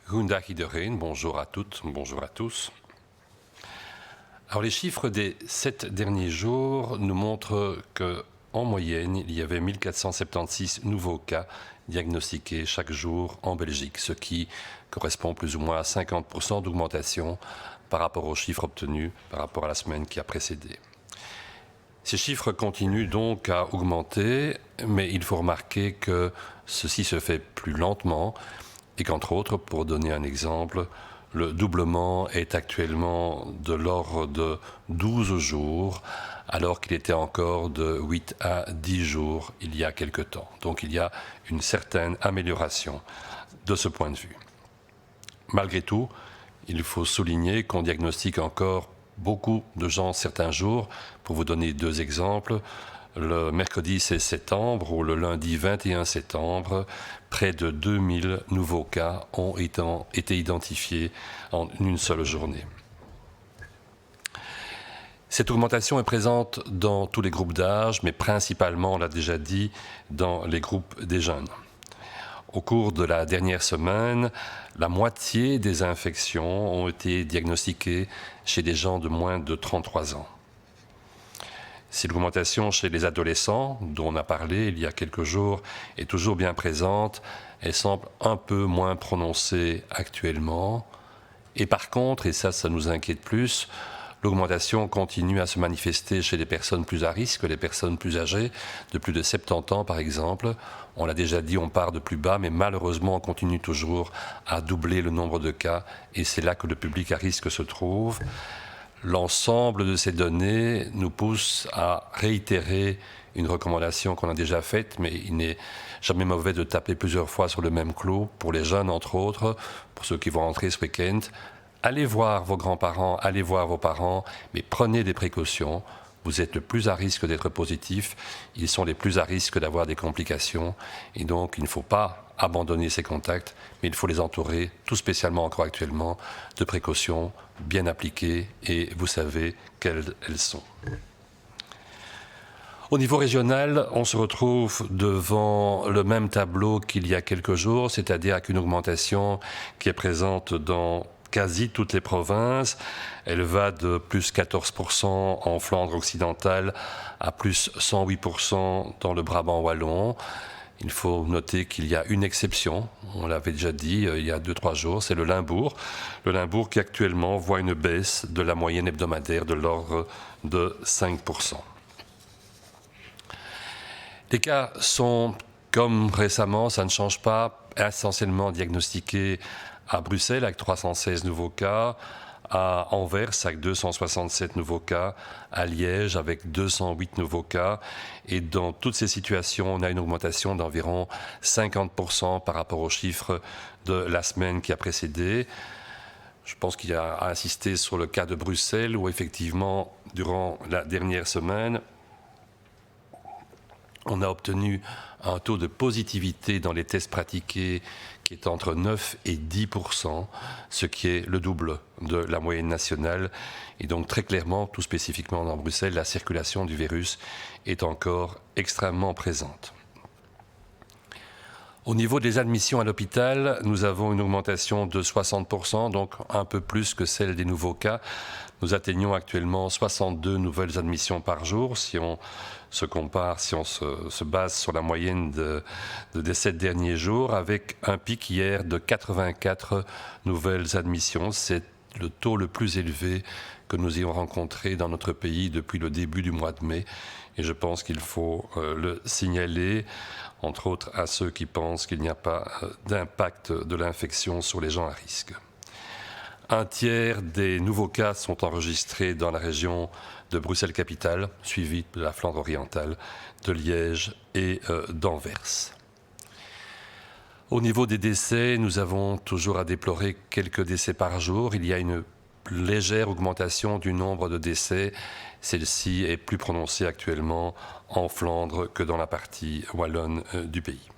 Goedendag iedereen, bonjour à toutes, bonjour à tous. Alors les chiffres des 7 derniers jours nous montrent qu'en moyenne, il y avait 1476 nouveaux cas diagnostiqués chaque jour en Belgique, ce qui correspond plus ou moins à 50% d'augmentation par rapport aux chiffres obtenus par rapport à la semaine qui a précédé. Ces chiffres continuent donc à augmenter, mais il faut remarquer que ceci se fait plus lentement et qu'entre autres, pour donner un exemple, le doublement est actuellement de l'ordre de 12 jours, alors qu'il était encore de 8 à 10 jours il y a quelque temps. Donc il y a une certaine amélioration de ce point de vue. Malgré tout, il faut souligner qu'on diagnostique encore beaucoup de gens certains jours. Pour vous donner deux exemples, le mercredi 16 septembre ou le lundi 21 septembre, près de 2000 nouveaux cas ont été identifiés en une seule journée. Cette augmentation est présente dans tous les groupes d'âge, mais principalement, on l'a déjà dit, dans les groupes des jeunes. Au cours de la dernière semaine, la moitié des infections ont été diagnostiquées chez des gens de moins de 33 ans. Si l'augmentation chez les adolescents, dont on a parlé il y a quelques jours, est toujours bien présente, elle semble un peu moins prononcée actuellement. Et par contre, et ça nous inquiète plus, l'augmentation continue à se manifester chez les personnes plus à risque, les personnes plus âgées, de plus de 70 ans par exemple. On l'a déjà dit, on part de plus bas, mais malheureusement on continue toujours à doubler le nombre de cas et c'est là que le public à risque se trouve. L'ensemble de ces données nous pousse à réitérer une recommandation qu'on a déjà faite, mais il n'est jamais mauvais de taper plusieurs fois sur le même clou, pour les jeunes entre autres, pour ceux qui vont rentrer ce week-end. Allez voir vos grands-parents, allez voir vos parents, mais prenez des précautions. Vous êtes le plus à risque d'être positif, ils sont les plus à risque d'avoir des complications, et donc il ne faut pas abandonner ces contacts, mais il faut les entourer, tout spécialement encore actuellement, de précautions bien appliquées, et vous savez quelles elles sont. Au niveau régional, on se retrouve devant le même tableau qu'il y a quelques jours, c'est-à-dire avec une augmentation qui est présente dans quasi toutes les provinces. Elle va de plus 14% en Flandre occidentale à plus 108% dans le Brabant wallon. Il faut noter qu'il y a une exception, on l'avait déjà dit il y a 2-3 jours, c'est le Limbourg. Le Limbourg qui actuellement voit une baisse de la moyenne hebdomadaire de l'ordre de 5%. Les cas sont, comme récemment, ça ne change pas, essentiellement diagnostiqués à Bruxelles avec 316 nouveaux cas, à Anvers avec 267 nouveaux cas, à Liège avec 208 nouveaux cas. Et dans toutes ces situations, on a une augmentation d'environ 50% par rapport aux chiffres de la semaine qui a précédé. Je pense qu'il y a à insister sur le cas de Bruxelles où effectivement, durant la dernière semaine, on a obtenu un taux de positivité dans les tests pratiqués qui est entre 9 et 10%, ce qui est le double de la moyenne nationale. Et donc très clairement, tout spécifiquement dans Bruxelles, la circulation du virus est encore extrêmement présente. Au niveau des admissions à l'hôpital, nous avons une augmentation de 60%, donc un peu plus que celle des nouveaux cas. Nous atteignons actuellement 62 nouvelles admissions par jour. Si on se compare, si on se base sur la moyenne des 7 derniers jours, avec un pic hier de 84 nouvelles admissions. C'est le taux le plus élevé que nous ayons rencontré dans notre pays depuis le début du mois de mai. Et je pense qu'il faut le signaler, entre autres à ceux qui pensent qu'il n'y a pas d'impact de l'infection sur les gens à risque. Un tiers des nouveaux cas sont enregistrés dans la région de Bruxelles-Capitale, suivi de la Flandre orientale, de Liège et d'Anvers. Au niveau des décès, nous avons toujours à déplorer quelques décès par jour. Il y a une légère augmentation du nombre de décès. Celle-ci est plus prononcée actuellement en Flandre que dans la partie wallonne du pays.